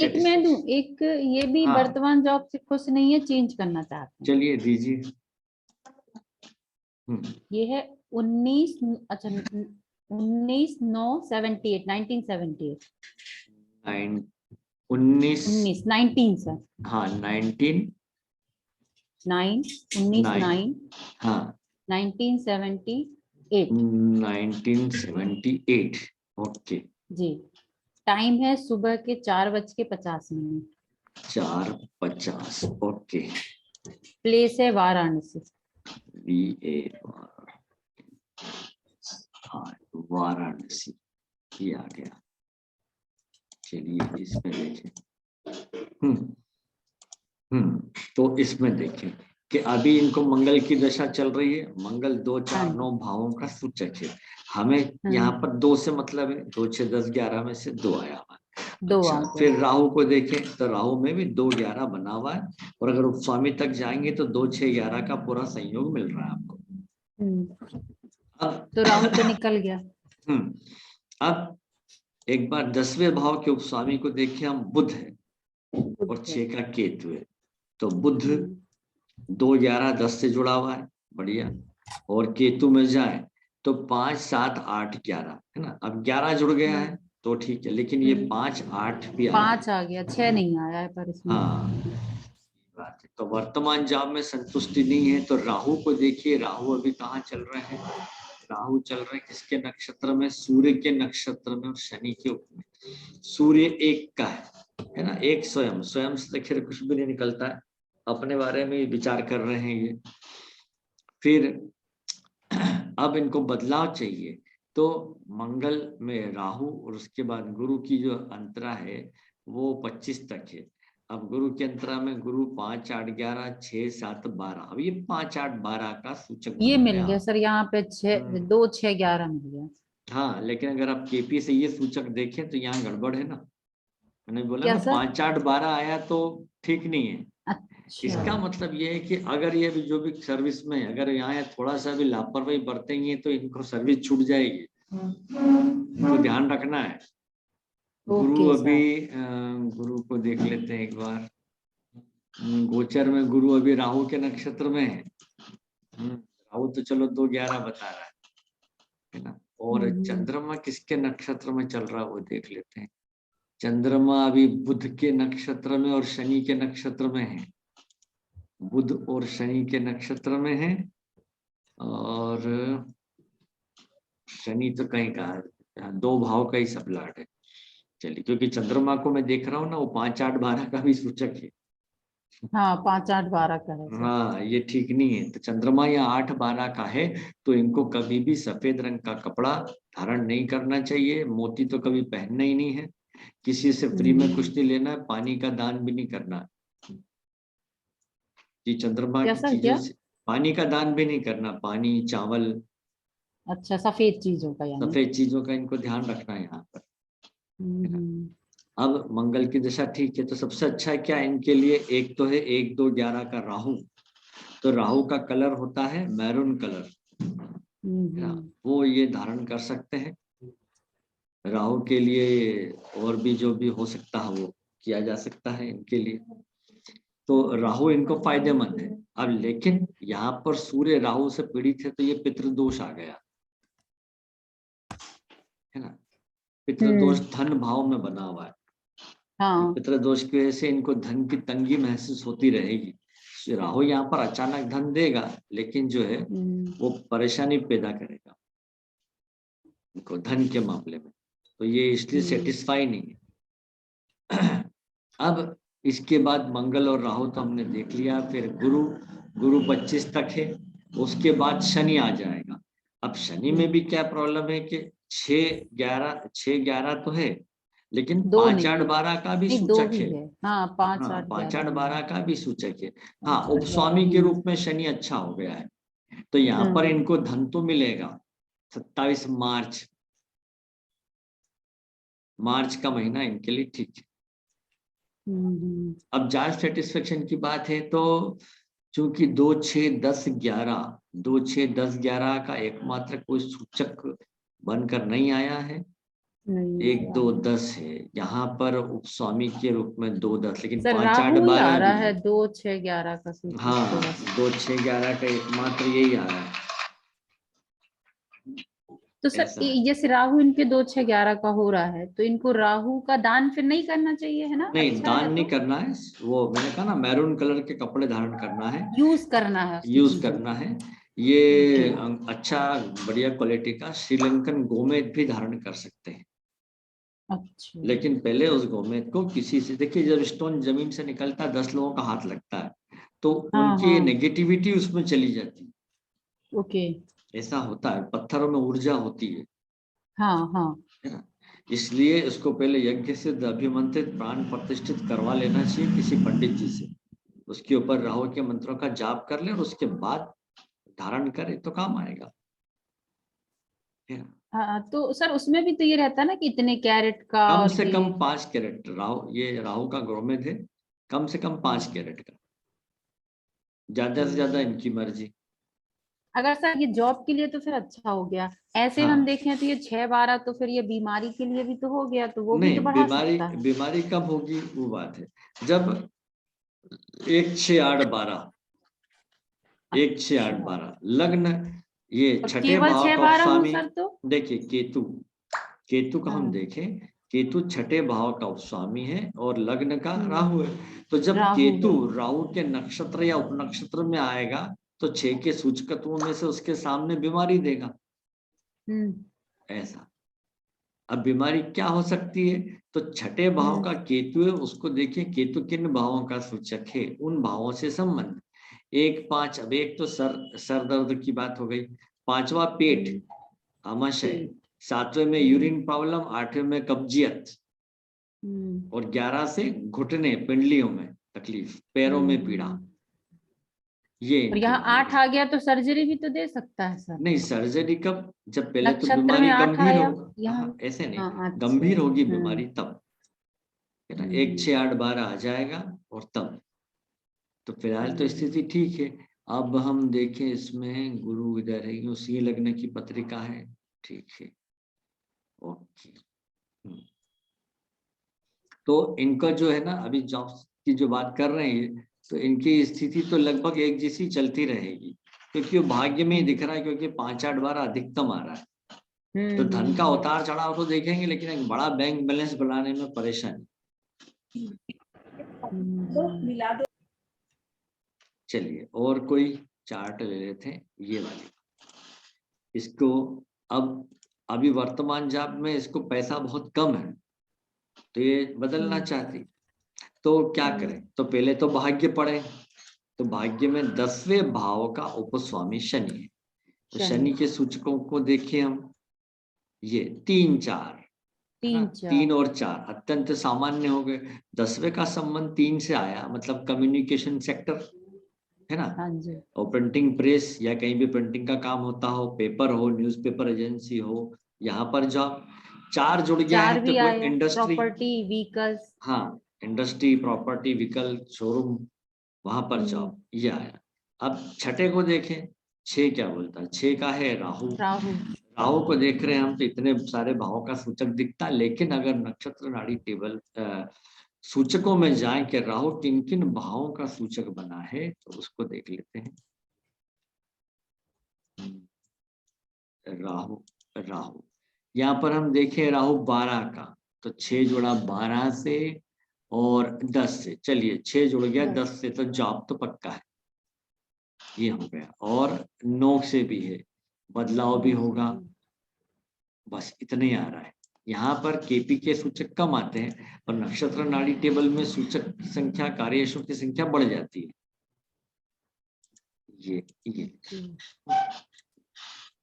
एक मैं दूं, एक ये भी हाँ। वर्तमान जॉब से खुश नहीं है, चेंज करना चाहते हैं। चलिए दीजिए। ये है 19, अच्छा 19/9/78, 1978। 19। 19 सर। हाँ 19। 9, 19 9। 9 हाँ 1978। 1978। ओके। जी। टाइम है सुबह के 4:50। 4:50। ओके। प्लेस है वाराणसी। VA वाराणसी, ये आ गया। चलिए इसमें देखें। तो इसमें देखें कि अभी इनको मंगल की दशा चल रही है। मंगल 2 4 9 भावों का सूचक है। हमें यहाँ पर 2 से मतलब है 2 6 10 11 में से 2 आया हुआ है। 2 अच्छा, आ गए। फिर राहु को देखें तो राहु में भी 2 11 बना हुआ है, और अगर उपस्वामी तक जाएंगे तो 2 6 11 का पूरा संयोग मिल रहा है आपको। अब तो राहु तो निकल गया। अब एक बार 10वें भाव के उपस्वामी को देखें हम, बुध है और 6 का केतु है। तो बुध 2 11 10 से जुड़ा हुआ है, बढ़िया। और केतु में जाए तो 5 7 8 11 है ना। अब 11 जुड़ गया है तो ठीक है, लेकिन ये 5 8 भी आया। 5 आ गया, 6 नहीं आया है पर इसमें। हाँ बात है। तो वर्तमान जाप में संतुष्टि नहीं है। तो राहु को देखिए, राहु अभी कहाँ चल रहे हैं। राहु चल रहे हैं किसके नक्षत्र में, सूर्य के नक्षत्र में और शनि के ऊपर। सूर्य एक का है ना, एक स्वयं, स्वयं से देखिए कुछ भी नहीं निकलता है, अपने बारे में विचार कर रहे हैं ये। फिर अब इनको बदलाव चाहिए, तो मंगल में राहु और उसके बाद गुरु की जो अंतरा है वो 25 तक है। अब गुरु के अंतरा में गुरु 5 8 11 6 7 12, अब ये 5 8 12 का सूचक ये बन मिल गया। गया सर, यहाँ पे 2 6 11 मिल गया। हाँ लेकिन अगर आप केपी से ये सूचक देखें तो यहाँ गड़बड़ है ना। मैंने बोला क्या ना सर? 5 8 12 आया तो ठीक नहीं है। अच्छा। इसका मतलब ये है कि अगर ये भी जो भी सर्विस में अगर यहाँ थोड़ा सा भी लापरवाही बरतेंगे तो इनको सर्विस छूट जाएगी, तो ध्यान रखना है। गुरु ओके अभी सर। गुरु को देख लेते हैं एक बार। गोचर में गुरु अभी राहु के नक्षत्र में है। राहु तो चलो 2 11 बता रहा है ना। और चंद्रमा किसके नक्षत्र में चल रहा है वो देख लेते हैं। चंद्रमा अभी बुध के नक्षत्र में और शनि के नक्षत्र में है। बुध और शनि के नक्षत्र में है, और शनि तो कहीं का है, 2 भाव का ही सब प्लाट है। चलिए, क्योंकि चंद्रमा को मैं देख रहा हूँ ना, वो 5 8 12 का भी सूचक है। हाँ 5 8 12 का है सर। हाँ ये ठीक नहीं है। तो चंद्रमा या 8 12 का है तो इनको कभी भी सफेद रंग का कपड़ा धारण नहीं करना चाहिए। मोती तो कभी पहनना ही नहीं है। किसी से फ्री में कुछ नहीं लेना है। पानी का दान भी नहीं करना। जी, चंद्रमा क्या की सर, चीजों क्या? से पानी का दान भी नहीं करना। पानी, चावल, अच्छा, सफेद चीजों का यानी। सफेद चीजों का इनको ध्यान रखना है यहाँ पर, है ना। हम्म। अब मंगल की दशा ठीक है, तो सबसे अच्छा है क्या इनके लिए, एक तो है 1 2 11 का राहु। तो राहु का कलर होता है मैरून कलर, है ना। वो ये धारण कर सकते हैं। राहु के लिए और भी जो भी हो सकता है वो किया जा सकता है इनके लिए। तो राहु इनको फायदेमंद है। अब लेकिन यहाँ पर सूर्य राहु से पीड़ित है तो ये पितृदोष आ गया, है ना। पितृदोष धन भाव में बना हुआ है। हाँ। पितृदोष की वजह से इनको धन की तंगी महसूस होती रहेगी। राहु यहाँ पर अचानक धन देगा, लेकिन जो है वो परेशानी पैदा करेगा इनको धन के मामले में। तो ये इसलिए सेटिस्फाई नहीं है। अब इसके बाद मंगल और राहु तो हमने देख लिया। फिर गुरु, गुरु 25 तक है। उसके बाद शनि आ जाएगा। अब शनि में भी क्या प्रॉब्लम है कि 6 11 तो है, लेकिन 2 5 नहीं 8 है। 12 का भी नहीं, 2 सूचक ही है। है। हाँ 5 हाँ 8 5 11 8 नहीं 12 है। का भी सूचक है। हाँ 5 8 11 उपस्वामी के नहीं रूप में शनि अच्छा हो गया है। तो यहाँ पर है। इनको धन तो मिलेगा। 27 मार्च, मार्च का महीना इनके लिए ठीक है। अब जॉब सेटिस्फेक्शन की बात है तो चूंकि 2 6 10 11, 2 6 10 11 का एकमात्र कोई सूचक बनकर नहीं आया है, नहीं 1 2 10 है, यहाँ पर उपस्वामी के रूप में 2 10, लेकिन सर 5 8 राहु ही आ 12 रहा भी है, है। 2 6 11 का सूचक हाँ, थोड़ा सा। 2 6 11 का एकमात्र यही आ रहा है, तो सर ऐसा है। जैसे राहु इनके 2 6 11 का हो रहा है, तो इनको राहु का दान फिर नहीं करना चाहिए, है ना? नहीं, अच्छा दान है नहीं तो करना है, वो मैंने कहा ना, मैरून कलर के कपड़े धारण करना है, यूज करना है उसकी यूज चीजों करना को। है। ये ओके। अच्छा बढ़िया क्वालिटी का श्रीलंकन गोमेद भी धारण कर सकते हैं, अच्छा। लेकिन पहले उस गोमेद को किसी से, देखिए जब स्टोन जमीन से निकलता है 10 लोगों का हाथ लगता है, तो हाँ उनकी हाँ। नेगेटिविटी उसमें चली जाती है, ओके। ऐसा होता है, पत्थरों में ऊर्जा होती हाँ हाँ। है ना। इसलिए उसको पहले यज्ञ से अभिमंत्रित प्राण प्रतिष्ठित करवा लेना चाहिए किसी पंडित जी से, उसके ऊपर राहु के मंत्रों का जाप कर ले और उसके बाद धारण करे तो काम आएगा, है ना। हाँ तो सर उसमें भी तो ये रहता है ना कि इतने कैरेट का कम और से ये। कम 5 कैरेट राहु, ये राहु का गोमेद है, कम से कम 5 कैरेट का, ज्यादा से ज्यादा हम्म। इनकी मर्जी। अगर सर ये जॉब के लिए तो फिर अच्छा हो गया, ऐसे हम हाँ, देखें तो ये 6 12, तो फिर ये बीमारी के लिए भी तो हो गया, तो वो भी नहीं, तो बढ़ा बीमारी सकता है। बीमारी कब होगी वो बात है, जब 1 6 8 12, 1 6 8 अच्छा। 12 लग्न, ये और छठे केवल भाव 6 का 12 हो उपस्वामी। सर तो। देखिए केतु, केतु का हम हाँ। देखें, केतु छठे भाव का उपस्वामी है और लग्न का हम्म। राहु है, तो जब राहु केतु है। राहु के नक्षत्र या उपनक्षत्र में आएगा तो 6 के सूचकत्वों में से उसके सामने बीमारी देगा, हम्म। ऐसा। अब बीमारी क्या हो सकती है, तो छठे भाव का हम्म। केतु है, उसको देखिए केतु किन भावों का सूचक है, उन भावों से संबंध। 1 5, अब एक तो सर दर्द की बात हो गई, 5वां पेट, हम्म। आमाशय, ठीक। 7वें में यूरिन प्रॉब्लम, 8वें में कब्जियत, हम्म। और 11 से घुटने पिंडलियों में तकलीफ, पैरों में पीड़ा, हम्म। ये और इनकी यहाँ बीमारी 8 है। आ गया तो सर्जरी भी तो दे सकता है सर। नहीं, सर्जरी कब, जब पहले तो नक्षत्र में बीमारी 8 गंभीर आया होगा, यहाँ। हाँ ऐसे नहीं, हाँ अच्छा। गंभीर होगी बीमारी तब, है ना, 1 हम्म। 6 8 12 आ जाएगा और तब, तो फिलहाल तो हम्म। स्थिति ठीक है। अब हम देखें इसमें गुरु इधर है, यूं सिंह लग्न की पत्रिका है, ठीक है, ओके। तो इनका जो है ना, अभी जॉब्स की जो बात कर रहे हैं, तो इनकी स्थिति तो लगभग एक जैसी चलती रहेगी, क्योंकि वो भाग्य में ही दिख रहा है, क्योंकि 5 8 12 अधिकतम आ रहा है, तो धन का हम्म। उतार चढ़ाव तो देखेंगे, लेकिन एक बड़ा बैंक बैलेंस बनाने में परेशानी। मिला दो। चलिए और कोई चार्ट ले लेते हैं, ये वाली, इसको, अब अभी वर्तमान जाप में इसको पैसा बहुत कम है, तो ये बदलना हम्म। चाहती, तो क्या करें, तो पहले तो भाग्य पढ़े, तो भाग्य में 10वें भाव का उपस्वामी शनि है, तो शनि। शनि के सूचकों को देखिए हम, ये 3 4, है ना, 3 4। 3 और 4 अत्यंत सामान्य हो गए, 10वें का संबंध 3 से आया, मतलब कम्युनिकेशन सेक्टर, है ना, हाँ जी। और प्रिंटिंग प्रेस या कहीं भी प्रिंटिंग का काम होता हो, पेपर हो, न्यूज़पेपर एजेंसी हो, यहाँ पर जॉब। 4 जुड़ गया 4 है तो भी कोई आया, इंडस्ट्री, प्रॉपर्टी व्हीकल्स। हाँ, इंडस्ट्री, प्रॉपर्टी, व्हीकल, शोरूम, वहां पर हम्म। जॉब, ये आया। अब छठे को देखें, 6 क्या बोलता है, 6 का है राहु, राहु। राहु को देख रहे हैं हम तो इतने सारे भावों का सूचक दिखता है, लेकिन अगर नक्षत्र नाड़ी टेबल सूचकों में जाए कि राहु किन किन भावों का सूचक बना है, तो उसको देख लेते हैं। राहु, राहु, यहाँ पर हम देखें राहु 12 का, तो 6 जुड़ा 12 से और 10 से, चलिए 6 जुड़ गया 10 से, तो जॉब तो पक्का है, ये हो गया, और 9 से भी है, बदलाव भी होगा, बस इतने ही आ रहा है। यहाँ पर केपी के सूचक कम आते हैं और नक्षत्र नाड़ी टेबल में सूचक संख्या, कार्यशों की संख्या बढ़ जाती है, ये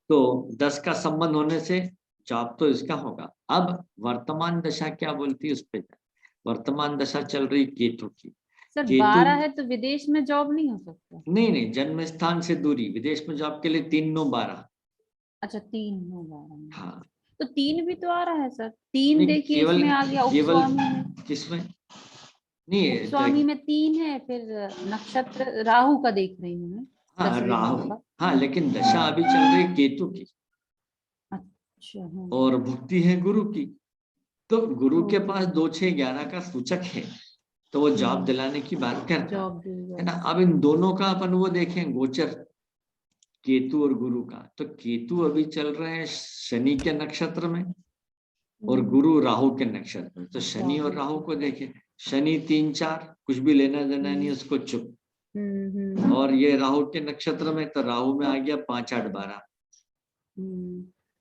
तो 10 का संबंध होने से जॉब तो इसका होगा। अब वर्तमान दशा क्या बोलती है उस पे, वर्तमान दशा चल रही केतु की, सर केतु, 12 है तो विदेश में जॉब नहीं हो सकता। नहीं नहीं, जन्म स्थान से दूरी, विदेश में जॉब के लिए 3 9 12, अच्छा 3 हो 12 में। हाँ, तो 3 भी तो आ रहा है सर, 3 नहीं देखिए केवल, इसमें आ गया केवल उपस्वामी में। किसमें, नहीं उपस्वामी में 3 है, फिर नक्षत्र राहु का देख रही हूँ मैं, हाँ 10वें भाव राहु, का। हाँ लेकिन दशा अभी चल रही केतु की, अच्छा हाँ। और भुक्ति है गुरु की, तो गुरु के ओके। पास 2 6 11 का सूचक है, तो वो जॉब दिलाने की बात करता जॉब है ना। अब इन दोनों का अपन वो देखें गोचर, केतु और गुरु का, तो केतु अभी चल रहे हैं शनि के नक्षत्र में और गुरु राहु के नक्षत्र में। तो शनि और राहु को देखें, शनि 3 4 कुछ भी लेना देना नहीं, उसको चुप। और ये राहु के नक्षत्र में, तो राहु में आ गया 5 8 12,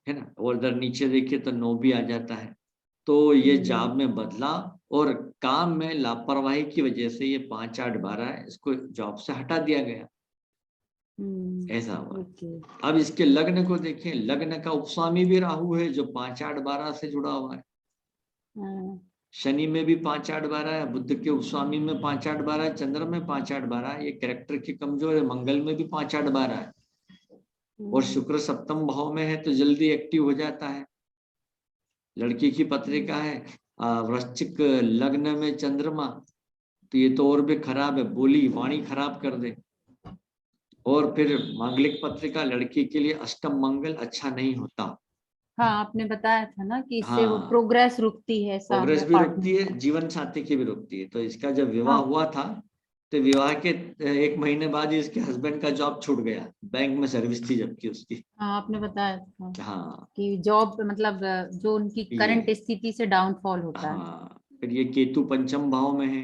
है ना। और इधर नीचे देखिए तो 9 भी आ जाता है। तो ये जॉब में बदला और काम में लापरवाही की वजह से ये 5 8 12 है, इसको जॉब से हटा दिया गया, ऐसा हुआ। अब इसके लग्न को देखें, लग्न का उपस्वामी भी राहु है जो 5 8 12 से जुड़ा हुआ है। शनि में भी 5 8 12 है, बुध के उपस्वामी में 5 8 12 है, चंद्र में 5 8 12 है। ये कैरेक्टर की कमजोर है। मंगल में भी 5 8 12 है और शुक्र सप्तम भाव में है तो जल्दी एक्टिव हो जाता है। लड़की की पत्रिका है वृश्चिक लग्न में चंद्रमा, तो ये तो और भी खराब है, बोली वाणी खराब कर दे। और फिर मांगलिक पत्रिका लड़की के लिए अष्टम मंगल अच्छा नहीं होता। हाँ, आपने बताया था ना कि इससे वो हाँ, प्रोग्रेस रुकती है, प्रोग्रेस भी रुकती है, पार्टनर। जीवन साथी की भी रुकती है। तो इसका जब विवाह हाँ हुआ था, तो विवाह के 1 महीने बाद ही इसके हस्बैंड का जॉब छूट गया, बैंक में सर्विस थी जबकि उसकी। हाँ, आपने बताया था हाँ, कि जॉब मतलब जो उनकी करंट ये स्थिति से डाउनफॉल होता है। हाँ, फिर ये केतु पंचम भाव में है,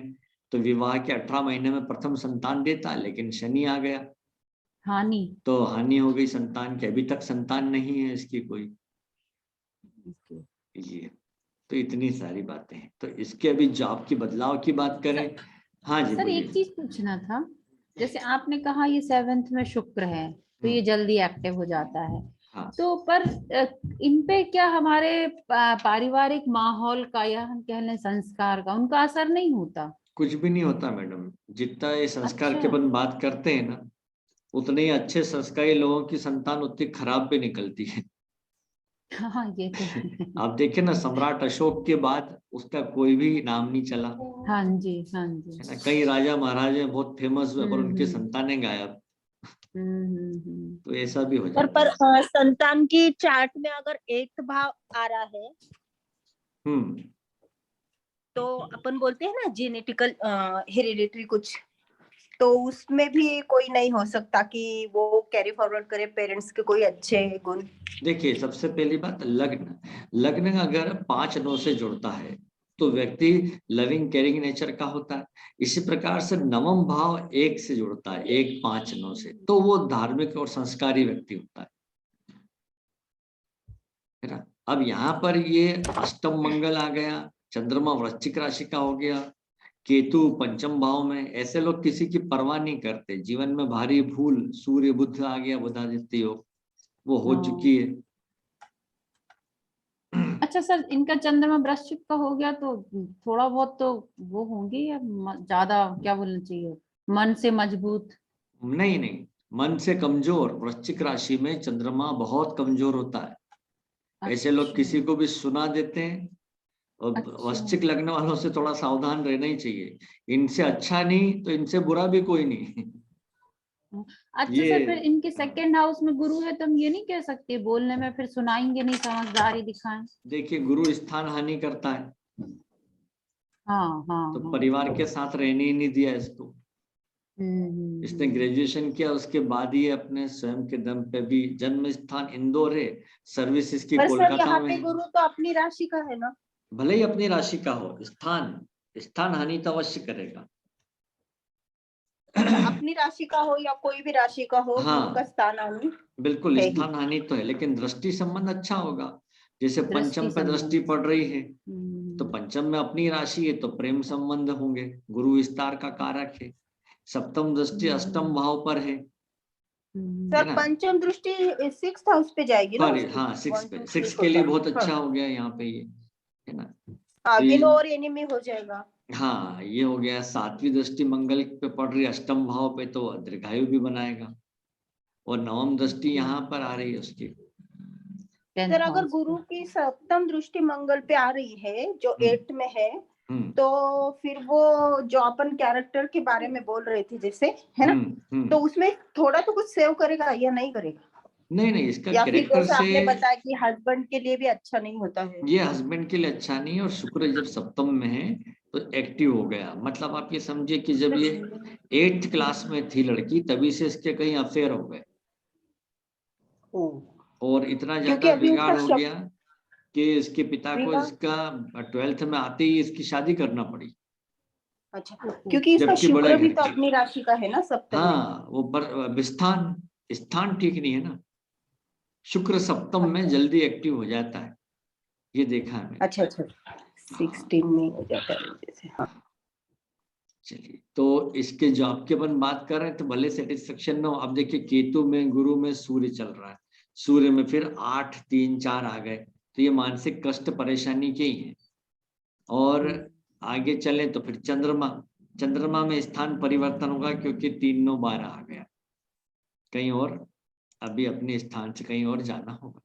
तो विवाह के 18 महीने में प्रथम संतान देता, लेकिन शनि आ गया हानि। तो हानि हो गई संतान की। अभी तक संतान नहीं है इसकी कोई। ये तो इतनी सारी बातें हैं। तो इसके अभी जॉब की बदलाव की बात करें। हाँ जी, सर एक बोलिए। चीज पूछना था, जैसे आपने कहा ये 7th में शुक्र है तो ये जल्दी एक्टिव हो जाता है, हाँ, तो पर इन पे क्या हमारे पारिवारिक माहौल का या हम कह लें संस्कार का उनका असर नहीं होता? कुछ भी नहीं होता मैडम। जितना ये संस्कार अच्छा। के अपन बात करते हैं ना, उतने ही अच्छे संस्कारी लोगों की संतान उतनी खराब भी निकलती है। हाँ ये तो है। आप देखिए ना, सम्राट अशोक के बाद उसका कोई भी नाम नहीं चला, हाँ जी, हाँ जी। है ना। कई राजा महाराजे बहुत फेमस हुए पर उनके हम्म। संतानें गायब। हम्म। तो ऐसा भी हो पर जाता है। संतान की चार्ट में अगर एक भाव आ रहा है हम्म तो अपन बोलते हैं ना जेनेटिकल हेरिडिटरी कुछ, तो उसमें भी कोई नहीं हो सकता कि वो कैरी फॉरवर्ड करे पेरेंट्स के कोई अच्छे गुण? देखिए, सबसे पहली बात, लग्न लग्न अगर 5 9 से जुड़ता है तो व्यक्ति लविंग केयरिंग नेचर का होता है। इसी प्रकार से नवम भाव 1 से जुड़ता है, 1 5 9 से, तो वो धार्मिक और संस्कारी व्यक्ति होता है ना। अब यहाँ पर ये अष्टम मंगल आ गया, चंद्रमा वृश्चिक राशि का हो गया, केतु पंचम भाव में। ऐसे लोग किसी की परवाह नहीं करते। जीवन में भारी भूल, सूर्य बुध आ गया, बुधादित्य योग, वो हो चुकी है। अच्छा सर, इनका चंद्रमा वृश्चिक का हो गया तो थोड़ा बहुत तो वो होंगे या ज्यादा क्या बोलना चाहिए, मन से मजबूत? नहीं नहीं, मन से कमजोर। वृश्चिक राशि में चंद्रमा बहुत कमजोर होता है। ऐसे लोग अच्छा। किसी को भी सुना देते हैं। और अच्छा। वृश्चिक लग्न वालों से थोड़ा सावधान रहना ही चाहिए। इनसे अच्छा नहीं तो इनसे बुरा भी कोई नहीं। अच्छा ये सर, फिर इनके हाँ, सेकंड हाउस में गुरु है तो हम ये नहीं कह सकते बोलने में फिर सुनाएंगे नहीं, समझदारी दिखाएं? देखिए, गुरु स्थान हानि करता है, हाँ हाँ तो हाँ। परिवार के साथ रहने ही नहीं दिया इसको। इसने हम्म। ग्रेजुएशन किया, उसके बाद ही अपने स्वयं के दम पे भी, जन्म स्थान इंदौर है, सर्विस इसकी पर सर कोलकाता यहाँ में पे है। गुरु तो अपनी राशि का है ना? भले ही अपनी राशि का हो, स्थान स्थान हानि तो अवश्य करेगा। अच्छा, अपनी राशि का हो या कोई भी राशि का हो, गुरु का हाँ, स्थान हानि बिल्कुल है ही। स्थान हानि तो है, लेकिन दृष्टि संबंध अच्छा होगा। जैसे दृष्टि पंचम पे दृष्टि संबंध। पड़ रही है, तो हम्म। पंचम में अपनी राशि है तो प्रेम संबंध होंगे। गुरु विस्तार का कारक है। सप्तम दृष्टि अष्टम भाव पर है सर ना। पंचम दृष्टि 6th हाउस पे जाएगी ना पर उसकी? हाँ, 6 1 पे, 2 3 6 के 4 लिए 5। बहुत हाँ अच्छा हो गया यहाँ पे ये, है ना। हाँ, तो विनो और एनिमी हो जाएगा। हाँ, ये हो गया। 7वीं दृष्टि मंगल पे पड़ रही है अष्टम भाव पे, तो दीर्घायु भी बनाएगा। और नवम दृष्टि यहाँ पर आ रही है उसकी। सर 10th अगर हाउस गुरु पे। की सप्तम दृष्टि मंगल पे आ रही है जो हम्म 8th में है, हम्म तो फिर वो जो अपन कैरेक्टर के बारे में बोल रहे थे जैसे, है ना, तो हम्म। उसमें थोड़ा तो कुछ सेव करेगा या नहीं करेगा? नहीं नहीं, इसका या फिर कैरेक्टर जैसे से आपने बताया कि हस्बैंड के लिए भी अच्छा नहीं होता है। ये हस्बैंड के लिए अच्छा नहीं है। और शुक्र जब सप्तम में है तो एक्टिव हो गया, मतलब आप ये समझिए कि जब ये 8th क्लास में थी लड़की तभी से इसके कहीं अफेयर हो गए, ओ, और इतना क्योंकि ज्यादा अभी बिगाड़ उसका हो गया कि इसके पिता को विवाह, इसका 12th में आते ही इसकी शादी करना पड़ी, अच्छा, क्योंकि इसका जबकि बड़े शुक्र भी घर तो की। अपनी राशि का है ना सप्तम में। हाँ, वो स्थान स्थान ठीक नहीं है ना। शुक्र सप्तम में अच्छा जल्दी एक्टिव हो जाता है, ये देखा है मैंने। अच्छा अच्छा, हाँ 16 में हो जाता है जैसे। हाँ, चलिए, तो इसके जॉब की अपन बात कर रहे हैं तो भले सेटिस्फेक्शन ना हो। अब देखिए केतु में गुरु में सूर्य चल रहा है, सूर्य में फिर 8 3 4 आ गए, तो ये मानसिक कष्ट परेशानी के ही है। और आगे चले तो फिर चंद्रमा, चंद्रमा में स्थान परिवर्तन होगा क्योंकि 3 9 12 आ गया, कहीं और अभी अपने स्थान से कहीं और जाना होगा।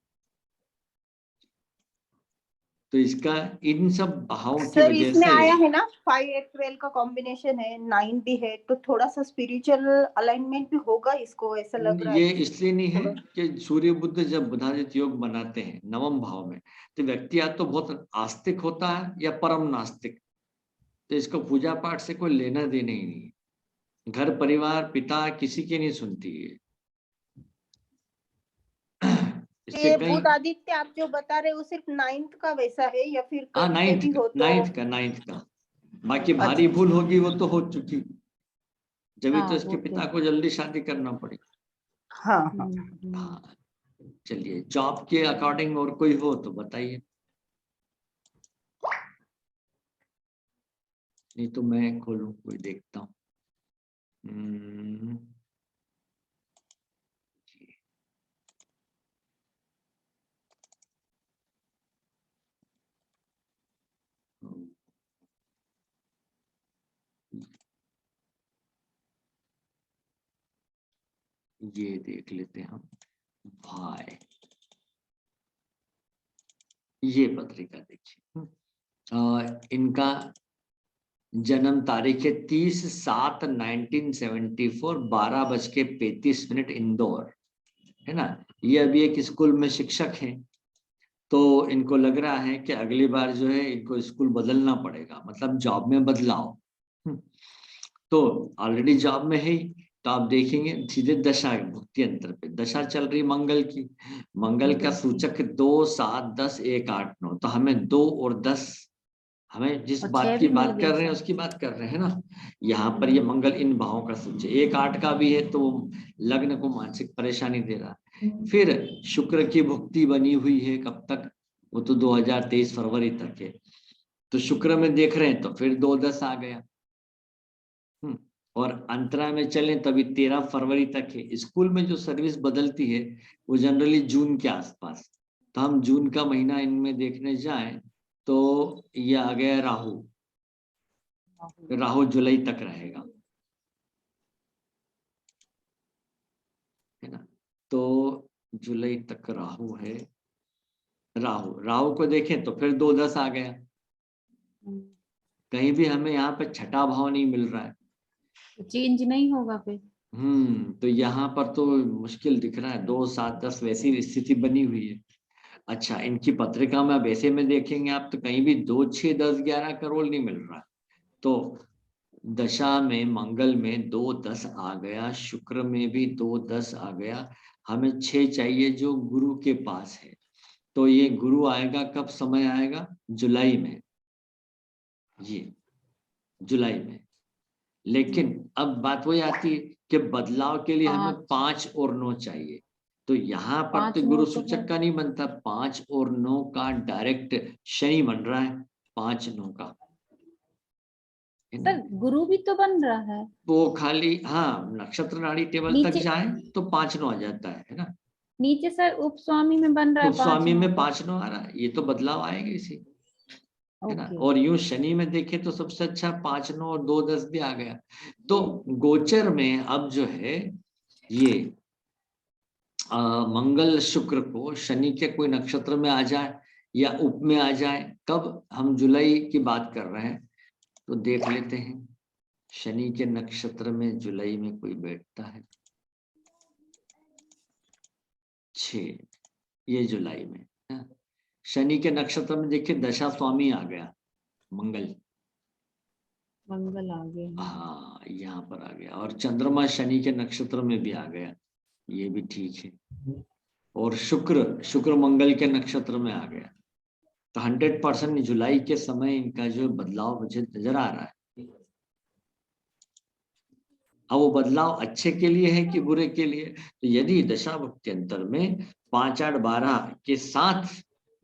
तो इसका इन सब भावों की सर वजह इसमें से आया है ना 5 8 12 का कॉम्बिनेशन है, 9 भी है, तो थोड़ा सा स्पिरिचुअल अलाइनमेंट भी होगा इसको, ऐसा लग रहा ये है इसलिए नहीं है थोड़ा। कि सूर्य बुध जब बुधादित योग बनाते हैं नवम भाव में, तो व्यक्ति या तो बहुत आस्तिक होता है या परम नास्तिक, तो इसको पूजा पाठ से कोई लेना देना ही नहीं है। घर परिवार पिता किसी की नहीं सुनती है। इसके ये कई, बुध आदित्य आप जो बता रहे हो सिर्फ 9th का वैसा है या फिर हाँ कहीं पे भी हो तो? नाइन्थ का बाकी भारी अच्छा भूल होगी वो तो हो चुकी, जब तो हाँ इसके वो तो पिता को जल्दी शादी करना पड़ी। हाँ हाँ। हाँ चलिए, जॉब के अकॉर्डिंग और कोई हो तो बताइए, नहीं तो मैं खोलूं कोई देखता हूँ। ये देख लेते हैं हम भाई, ये पत्रिका देखिए। इनका जन्म तारीख है 30/7/1974, 12:35 इंदौर, है ना। ये अभी एक स्कूल में शिक्षक हैं, तो इनको लग रहा है कि अगली बार जो है इनको स्कूल बदलना पड़ेगा, मतलब जॉब में बदलाव। तो ऑलरेडी जॉब में है ही, तो आप देखेंगे सीधे दशा भुक्ति अंतर पे दशा चल रही मंगल की, मंगल का सूचक 2 7 10 1 8 9, तो हमें 2 और 10, हमें जिस और बात 6 की भी मिल बात कर गए रहे हैं सर। उसकी बात कर रहे हैं ना। यहाँ पर ये मंगल इन भावों का सूचक 1 8 का भी है, तो लग्न को मानसिक परेशानी दे रहा है। फिर शुक्र की भुक्ति बनी हुई है कब तक, वो तो 2023 फरवरी तक है, तो शुक्र में देख रहे हैं तो फिर 2 10 आ गया। और अंतरा में चले तभी 13 फरवरी तक है। स्कूल में जो सर्विस बदलती है वो जनरली जून के आसपास, तो हम जून का महीना इनमें देखने जाएं तो ये आ गया राहु, राहु जुलाई तक रहेगा, है ना। तो जुलाई तक राहु है, राहु राहु को देखें तो फिर 2 10 आ गया, कहीं भी हमें यहाँ पे छठा भाव नहीं मिल रहा है। चेंज नहीं होगा फिर? तो यहाँ पर तो मुश्किल दिख रहा है, 2 7 10 वैसी स्थिति बनी हुई है। अच्छा, इनकी पत्रिका में अब ऐसे में देखेंगे आप तो कहीं भी 2 6 10 11 करोड़ नहीं मिल रहा है। तो दशा में मंगल में 2 10 आ गया, शुक्र में भी 2 10 आ गया, हमें 6 चाहिए जो गुरु के पास है। तो ये गुरु आएगा कब, समय आएगा जुलाई में, ये जुलाई में। लेकिन अब बात वही आती है कि बदलाव के लिए हमें 5 5 और 9 चाहिए, तो यहाँ पर तो 5 9 गुरु तो है सूचक का नहीं बनता, 5 और 9 का डायरेक्ट शनि बन रहा है, 5 9 का, है ना। सर। गुरु भी तो बन रहा है वो खाली हाँ नक्षत्र नाड़ी टेबल तक नीचे। जाए तो 5 9 आ जाता है ना। नीचे सर उपस्वामी में बन रहा है 5 उपस्वामी 9 में का। 5 9 आ रहा है, ये तो बदलाव आएगा इसी, है ना। ओके। और यूं शनि में देखे तो सबसे अच्छा 5 9 और 2 10 भी आ गया। तो गोचर में अब जो है ये मंगल शुक्र को शनि के कोई नक्षत्र में आ जाए या उप में आ जाए, कब हम जुलाई की बात कर रहे हैं तो देख लेते हैं। शनि के नक्षत्र में जुलाई में कोई बैठता है, 6, ये जुलाई में। शनि के नक्षत्र में देखिए दशा स्वामी आ गया, मंगल। मंगल आ गए। हाँ, यहाँ पर आ गया, और चंद्रमा शनि के नक्षत्र में भी आ गया, ये भी ठीक है। और शुक्र मंगल के नक्षत्र में आ गया। तो 100% जुलाई के समय इनका जो बदलाव मुझे नजर आ रहा है। अब वो बदलाव अच्छे के लिए है कि बुरे के लिए? तो यदि दशा भक्ति अंतर में 5, 8, 12 के साथ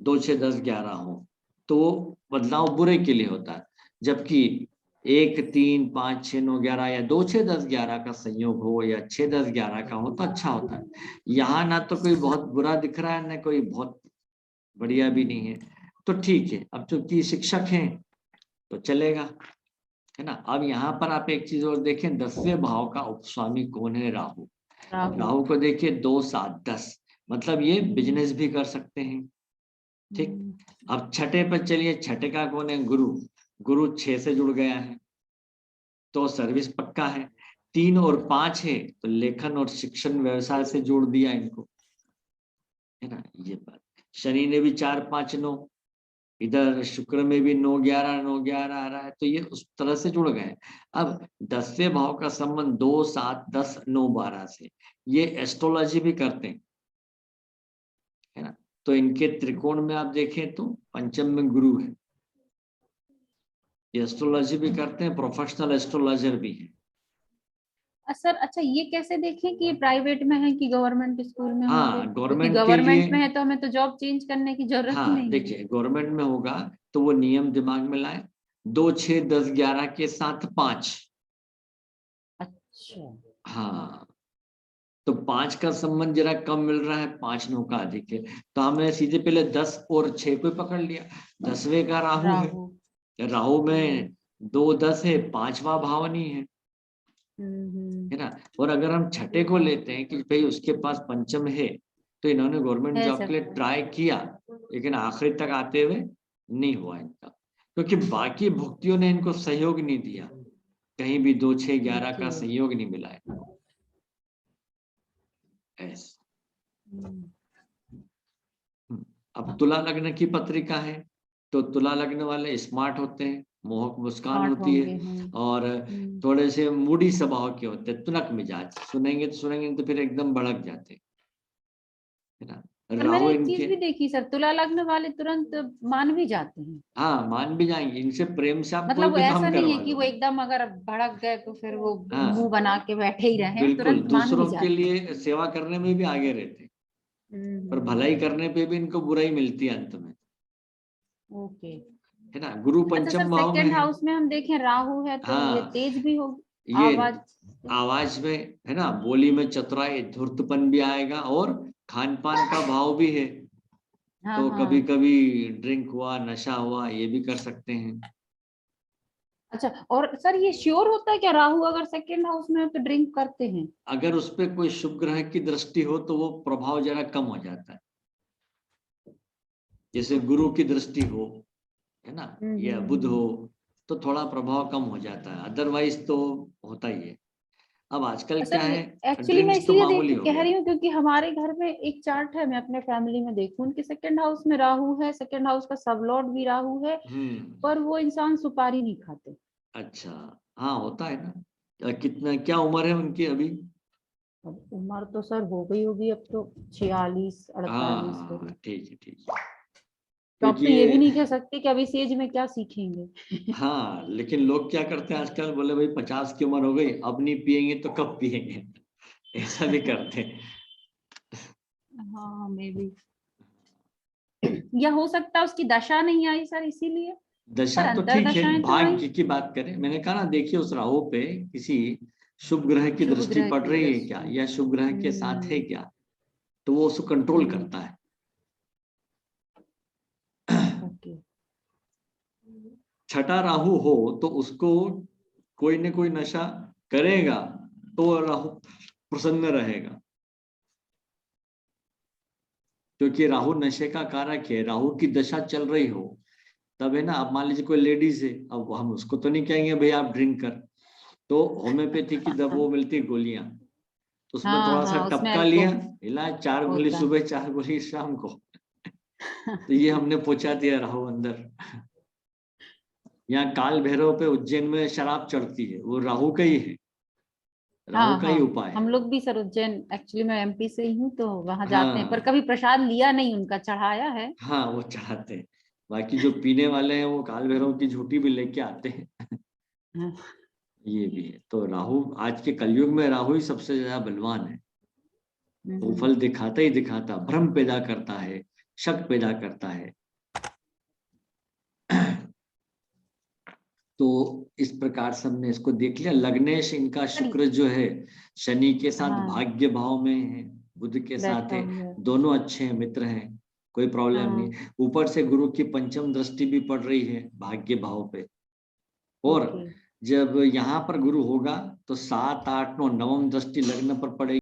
2, 6, 10, 11 हो तो बदलाव बुरे के लिए होता है, जबकि 1, 3, 5, 6, 9, 11 या 2, 6, 10, 11 का संयोग हो या 6, 10, 11 का हो तो अच्छा होता है। यहाँ ना तो कोई बहुत बुरा दिख रहा है, ना कोई बहुत बढ़िया भी नहीं है, तो ठीक है। अब चूंकि शिक्षक हैं तो चलेगा, है ना। अब यहाँ पर आप एक चीज और देखें, 10वें भाव का उपस्वामी कौन है? राहु। राहु को देखिए 2, 7, 10, मतलब ये बिजनेस भी कर सकते हैं, ठीक। अब छठे पर चलिए, छठे का कौन है? गुरु 6 से जुड़ गया है तो सर्विस पक्का है। 3 और 5 है तो लेखन और शिक्षण व्यवसाय से जोड़ दिया इनको, है ना, ये बात। शनि ने भी 4, 5, 9, इधर शुक्र में भी 9, 11, 9, 11 आ रहा है, तो ये उस तरह से जुड़ गए। अब 10वें भाव का संबंध 2, 7, 10, 9, 12 से, ये एस्ट्रोलॉजी भी करते हैं, है ना। तो इनके त्रिकोण में आप देखें तो पंचम में गुरु है, ये एस्ट्रोलॉजी भी करते हैं, प्रोफेशनल एस्ट्रोलॉजर भी है। सर अच्छा, ये कैसे देखें कि प्राइवेट में है कि गवर्नमेंट स्कूल में होंगे? हाँ, क्योंकि गवर्नमेंट के गवर्नमेंट लिए, में है तो हमें तो जॉब चेंज करने की जरूरत ही हाँ नहीं है। देखिए, गवर्नमेंट में होगा तो वो नियम दिमाग में लाए, 2, 6, 10, 11 के साथ 5। अच्छा, हाँ, तो 5 का संबंध जरा कम मिल रहा है, 5, 9 का अधिक है, तो हमने सीधे पहले 10 और 6 को पकड़ लिया। 10वें का राहु है, राहु में 2, 10 है, 5वां भाव नहीं है, है ना। और अगर हम छठे को लेते हैं कि भाई उसके पास पंचम है, तो इन्होंने गवर्नमेंट है जॉब सर। के लिए ट्राई किया, लेकिन आखिरी तक आते हुए नहीं हुआ इनका, क्योंकि बाकी भुक्तियों ने इनको सहयोग नहीं दिया, कहीं भी 2, 6, 11 का Okay. सहयोग नहीं मिला है। अब तुला लग्न की पत्रिका है, तो तुला लग्न वाले स्मार्ट होते हैं, मोहक मुस्कान स्मार्ट होती है, होंगे, और थोड़े से मूडी स्वभाव के होते हैं, तुनक मिजाज, सुनेंगे तो फिर एकदम भड़क जाते, है ना। सर मैंने राहु एक चीज इनके, भी देखी सर, तुला लग्न वाले तुरंत मान भी जाते हैं। हाँ मान भी जाएंगे, इनसे प्रेम से आप कोई मतलब वो भी ऐसा काम नहीं है करवा कि लो। वो एकदम अगर भड़क गए तो फिर वो मुंह हाँ बना के बैठे ही रहे, बिल्कुल, तुरंत मान भी दूसरों के जाते हैं। लिए सेवा करने में भी आगे रहते हैं, पर भलाई करने पे भी इनको बुराई मिलती है अंत में, ओके। है ना। गुरु अच्छा सर, पंचम भाव में सेकंड है। हाउस में हम देखें राहु है तो ये हाँ, तेज भी हो, ये आवाज। आवाज में, है ना, बोली में चतुराई, धूर्तपन भी आएगा, और खान पान का भाव भी है, हाँ तो कभी हाँ। कभी ड्रिंक हुआ, नशा हुआ, ये भी कर सकते हैं। अच्छा, और सर ये श्योर होता है क्या राहु अगर सेकंड हाउस में हो तो ड्रिंक करते हैं? अगर उस पर कोई शुभ ग्रह की दृष्टि हो तो वो प्रभाव जरा कम हो जाता है, जैसे गुरु की दृष्टि हो, है ना, या बुध हो, तो थोड़ा प्रभाव कम हो जाता है, अदरवाइज तो होता ही है। अब आजकल क्या सर है, एक्चुअली मैं ड्रिंक्स तो इसीलिए मामूली हो कह गया। रही हूँ क्योंकि हमारे घर में एक चार्ट है, मैं अपने फैमिली में देखूं, उनके सेकंड हाउस में राहु है, सेकंड हाउस का सब लॉर्ड भी राहु है, पर वो इंसान सुपारी नहीं खाते। अच्छा, हाँ होता है ना। कितना, क्या उम्र है उनकी अभी? अब उम्र तो सर हो गई होगी अब तो 46 48 हाँ करीब। ठीक है, ठीक है, तो अब क्योंकि तो ये भी ये, नहीं कह सकते कि अब इस एज में क्या सीखेंगे। हाँ लेकिन लोग क्या करते हैं आजकल, बोले भाई 50 की उम्र हो गई, अब नहीं पियेंगे तो कब पियेंगे, ऐसा भी करते हैं। हाँ मे भी, या हो सकता है उसकी दशा नहीं आई सर इसीलिए, दशा पर तो अंतर ठीक है, दशाएं तो आई। भाग्य की बात करें, मैंने कहा ना, देखिए उस राहु पे किसी शुभ ग्रह की शुभ दृष्टि ग्रह पड़ की रही है क्या, दृष्टि। या शुभ ग्रह के साथ है क्या, तो वो उसको कंट्रोल करता है। ओके। छठा राहु हो तो उसको कोई न कोई नशा करेगा, तो राहु प्रसन्न रहेगा, क्योंकि राहु नशे का कारक है। राहु की दशा चल रही हो तब, है ना। अब मान लीजिए कोई लेडीज है, अब हम उसको तो नहीं कहेंगे भाई आप ड्रिंक कर, तो होम्योपैथी की दब वो मिलती गोलियां, तो उसमें हाँ, थोड़ा सा हाँ, उसमें टपका अल्को लिया, हिला, 4 गोली होता है। सुबह 4 गोली शाम को। तो ये हमने पहुंचा दिया राहु अंदर। यहाँ काल भैरव पे उज्जैन में शराब चढ़ती है, वो राहु का ही है, राहु हाँ, का ही हाँ, उपाय है। हम लोग भी सर उज्जैन, एक्चुअली मैं एमपी से ही हूँ तो वहां जाते हैं, पर हाँ कभी प्रसाद लिया नहीं उनका, चढ़ाया है। हाँ, वो चढ़ाते हैं। बाकी जो पीने वाले हैं वो काल भैरव की झूठी भी लेके आते हैं। हाँ, ये भी है। तो राहु आज के कलयुग में राहु ही सबसे ज्यादा बलवान है। वो फल दिखाता ही दिखाता, भ्रम पैदा करता है, शक पैदा करता है। तो इस प्रकार से हमने इसको देख लिया। लग्नेश इनका सर शुक्र जो है शनि के साथ हाँ भाग्य भाव में है, बुध के साथ बैठा है, हुआ है। दोनों अच्छे हैं, मित्र हैं, कोई प्रॉब्लम हाँ, नहीं। ऊपर से गुरु की पंचम दृष्टि भी पड़ रही है भाग्य भाव पे। और ओके। जब यहाँ पर गुरु होगा तो 7, 8, 9 नवम दृष्टि लग्न पर पड़ेगी।